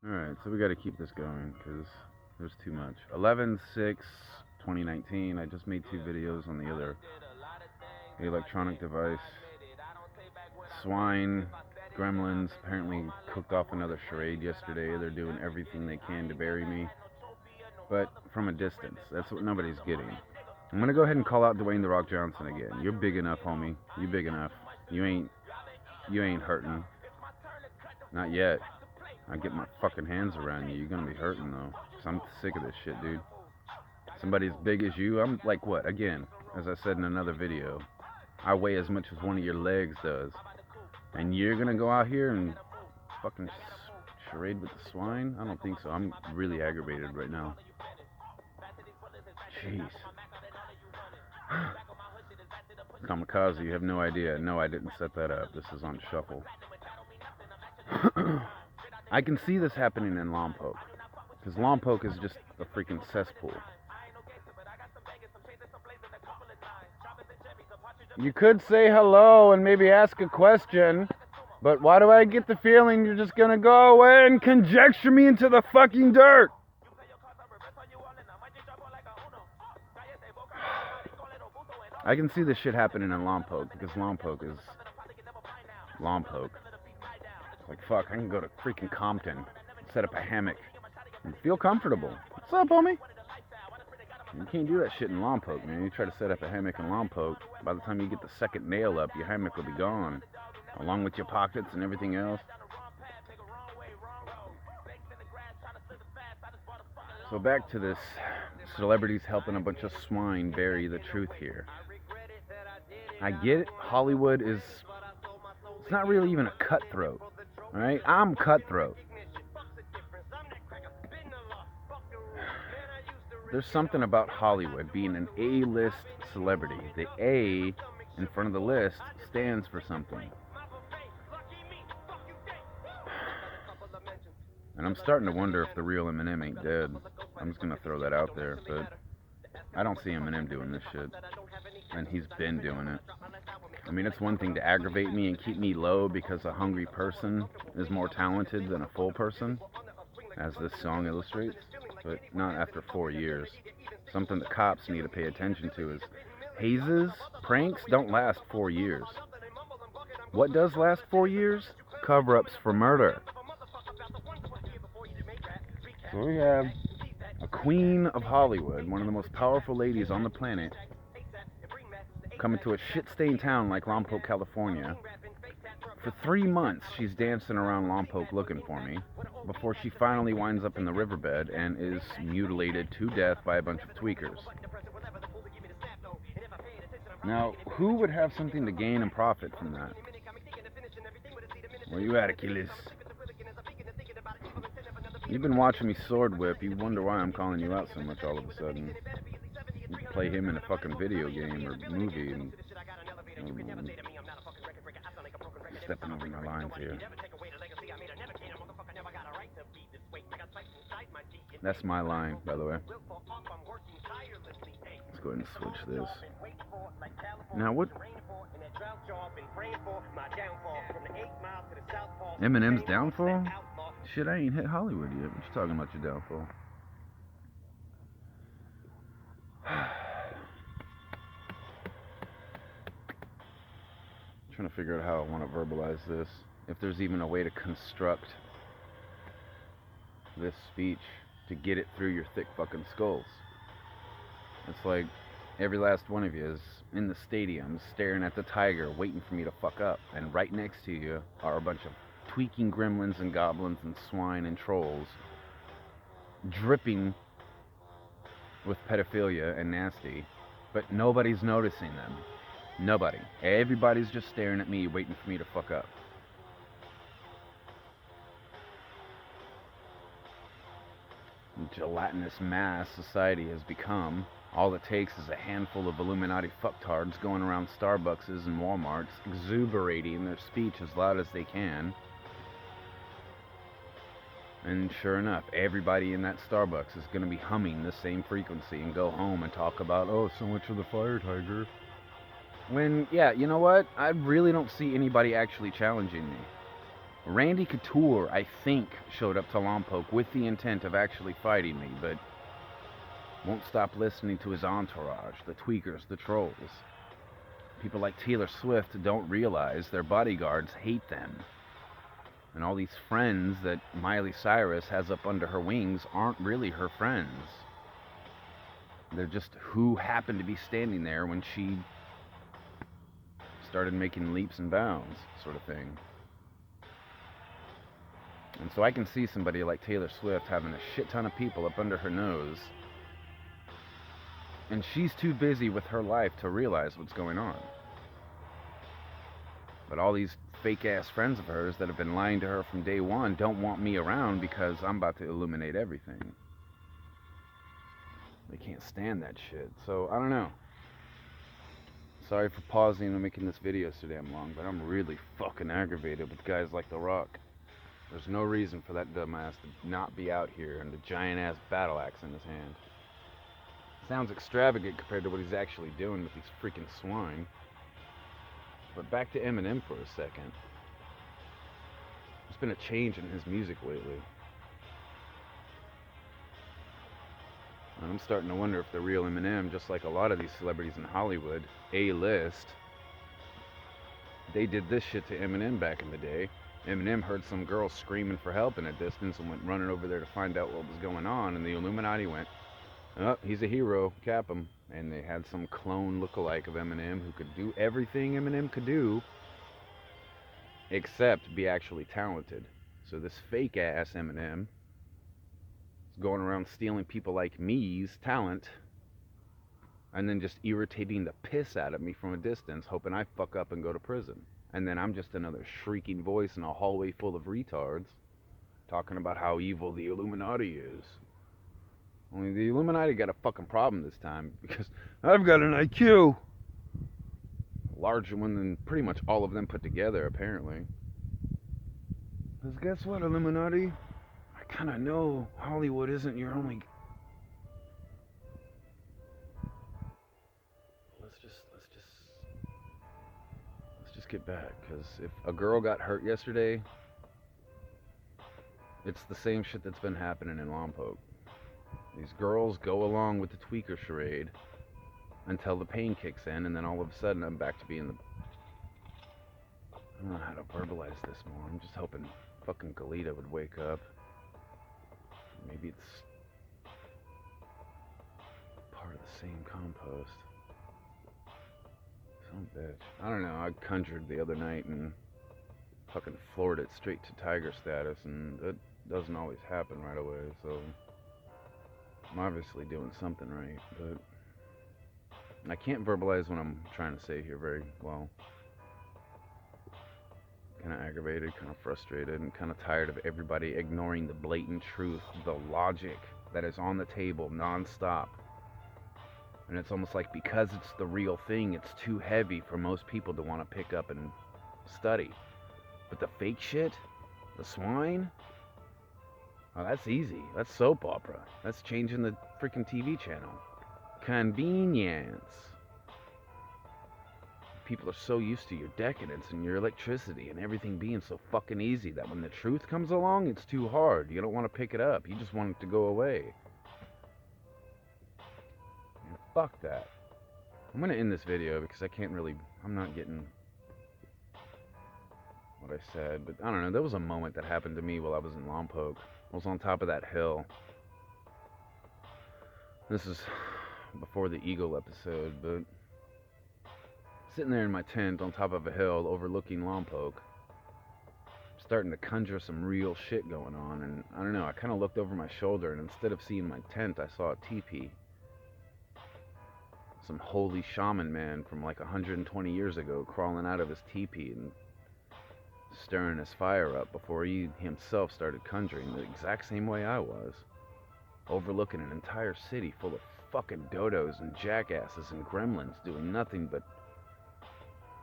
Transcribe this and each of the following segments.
Alright, so we gotta keep this going, because there's too much. 11/6/2019, I just made 2 videos on the other electronic device. Swine, gremlins, apparently cooked off another charade yesterday. They're doing everything they can to bury me, but from a distance. That's what nobody's getting. I'm gonna go ahead and call out Dwayne The Rock Johnson again. You're big enough, homie. You big enough. You ain't hurting. Not yet. I get my fucking hands around you. You're gonna be hurting though. Cause I'm sick of this shit, dude. Somebody as big as you, I'm like what? Again, as I said in another video, I weigh as much as one of your legs does. And you're gonna go out here and fucking charade with the swine? I don't think so. I'm really aggravated right now. Jeez. Kamikaze, you have no idea. No, I didn't set that up. This is on shuffle. I can see this happening in Lompoc. Because Lompoc is just a freaking cesspool. You could say hello and maybe ask a question, but why do I get the feeling you're just gonna go away and conjecture me into the fucking dirt? I can see this shit happening in Lompoc, because Lompoc is Lompoc. Like, fuck, I can go to freaking Compton, set up a hammock, and feel comfortable. What's up, homie? You can't do that shit in Lompoc, man. You try to set up a hammock in Lompoc, by the time you get the second nail up, your hammock will be gone, along with your pockets and everything else. So back to this, celebrities helping a bunch of swine bury the truth here. I get it, Hollywood is, it's not really even a cutthroat, alright? I'm cutthroat. There's something about Hollywood being an A-list celebrity. The A in front of the list stands for something. And I'm starting to wonder if the real Eminem ain't dead. I'm just gonna throw that out there, but I don't see Eminem doing this shit. And he's been doing it. I mean, it's one thing to aggravate me and keep me low because a hungry person is more talented than a full person, as this song illustrates, but not after 4 years. Something the cops need to pay attention to is hazes, pranks don't last 4 years. What does last 4 years? Cover-ups for murder. So we have a queen of Hollywood, one of the most powerful ladies on the planet, coming to a shit-stained town like Lompoc, California. For 3 months, she's dancing around Lompoc looking for me, before she finally winds up in the riverbed and is mutilated to death by a bunch of tweakers. Now, who would have something to gain and profit from that? Where you at, Achilles? You've been watching me sword whip. You wonder why I'm calling you out so much all of a sudden. You can play him in a fucking video game or movie and... stepping over my lines here. That's my line, by the way. Let's go ahead and switch this. Now what? Eminem's downfall? Shit, I ain't hit Hollywood yet. What you talking about your downfall? Trying to figure out how I want to verbalize this. If there's even a way to construct this speech to get it through your thick fucking skulls. It's like every last one of you is in the stadium staring at the tiger waiting for me to fuck up, and right next to you are a bunch of tweaking gremlins and goblins and swine and trolls dripping with pedophilia and nasty, but nobody's noticing them. Nobody. Everybody's just staring at me waiting for me to fuck up. Gelatinous mass society has become. All it takes is a handful of Illuminati fucktards going around Starbucks and Walmarts, exuberating their speech as loud as they can. And sure enough, everybody in that Starbucks is going to be humming the same frequency and go home and talk about, oh, so much for the fire tiger. When, yeah, you know what? I really don't see anybody actually challenging me. Randy Couture, I think, showed up to Lompoc with the intent of actually fighting me, but won't stop listening to his entourage, the tweakers, the trolls. People like Taylor Swift don't realize their bodyguards hate them. And all these friends that Miley Cyrus has up under her wings aren't really her friends. They're just who happened to be standing there when she started making leaps and bounds, sort of thing. And so I can see somebody like Taylor Swift having a shit ton of people up under her nose, and she's too busy with her life to realize what's going on. But all these fake-ass friends of hers that have been lying to her from day one don't want me around because I'm about to illuminate everything. They can't stand that shit. So, I don't know. Sorry for pausing and making this video so damn long, but I'm really fucking aggravated with guys like The Rock. There's no reason for that dumbass to not be out here and a giant-ass battle axe in his hand. Sounds extravagant compared to what he's actually doing with these freaking swine. But back to Eminem for a second. There's been a change in his music lately. And I'm starting to wonder if the real Eminem, just like a lot of these celebrities in Hollywood, A-list, they did this shit to Eminem back in the day. Eminem heard some girl screaming for help in a distance and went running over there to find out what was going on, and the Illuminati went, oh, he's a hero, cap him. And they had some clone lookalike of Eminem who could do everything Eminem could do, except be actually talented. So this fake-ass Eminem is going around stealing people like me's talent, and then just irritating the piss out of me from a distance, hoping I fuck up and go to prison. And then I'm just another shrieking voice in a hallway full of retards, talking about how evil the Illuminati is. Only the Illuminati got a fucking problem this time, because I've got an IQ. A larger one than pretty much all of them put together, apparently. Because guess what, Illuminati? I kinda know Hollywood isn't your only... Let's just get back, because if a girl got hurt yesterday, it's the same shit that's been happening in Lompoc. These girls go along with the tweaker charade until the pain kicks in, and then all of a sudden I'm back to being the... I don't know how to verbalize this more. I'm just hoping fucking Galita would wake up. Maybe it's part of the same compost. Some bitch. I don't know. I conjured the other night and fucking floored it straight to tiger status, and that doesn't always happen right away, so... I'm obviously doing something right, but I can't verbalize what I'm trying to say here very well. Kind of aggravated, kind of frustrated, and kind of tired of everybody ignoring the blatant truth, the logic that is on the table non-stop. And it's almost like because it's the real thing, it's too heavy for most people to want to pick up and study. But the fake shit, the swine... Oh, that's easy. That's soap opera. That's changing the freaking TV channel. Convenience. People are so used to your decadence and your electricity and everything being so fucking easy that when the truth comes along, it's too hard. You don't want to pick it up. You just want it to go away. And fuck that. I'm going to end this video because I can't really... I'm not getting what I said. But I don't know. There was a moment that happened to me while I was in Lompoc. I was on top of that hill. This is before the Eagle episode, but sitting there in my tent on top of a hill overlooking Lompoc, starting to conjure some real shit going on, and I don't know, I kind of looked over my shoulder, and instead of seeing my tent, I saw a teepee. Some holy shaman man from like 120 years ago crawling out of his teepee and stirring his fire up before he himself started conjuring the exact same way I was, overlooking an entire city full of fucking dodos and jackasses and gremlins doing nothing but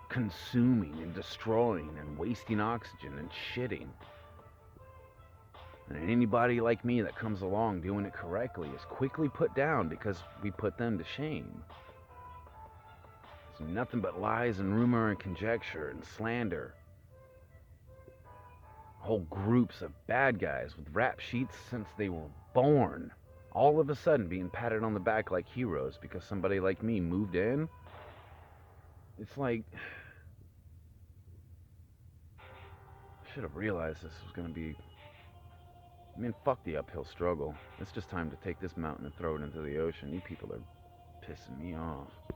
consuming and destroying and wasting oxygen and shitting. And anybody like me that comes along doing it correctly is quickly put down because we put them to shame. It's nothing but lies and rumor and conjecture and slander. whole groups of bad guys with rap sheets since they were born, all of a sudden being patted on the back like heroes because somebody like me moved in. It's like, I should have realized this was going to be, I mean, fuck the uphill struggle. It's just time to take this mountain and throw it into the ocean. You people are pissing me off.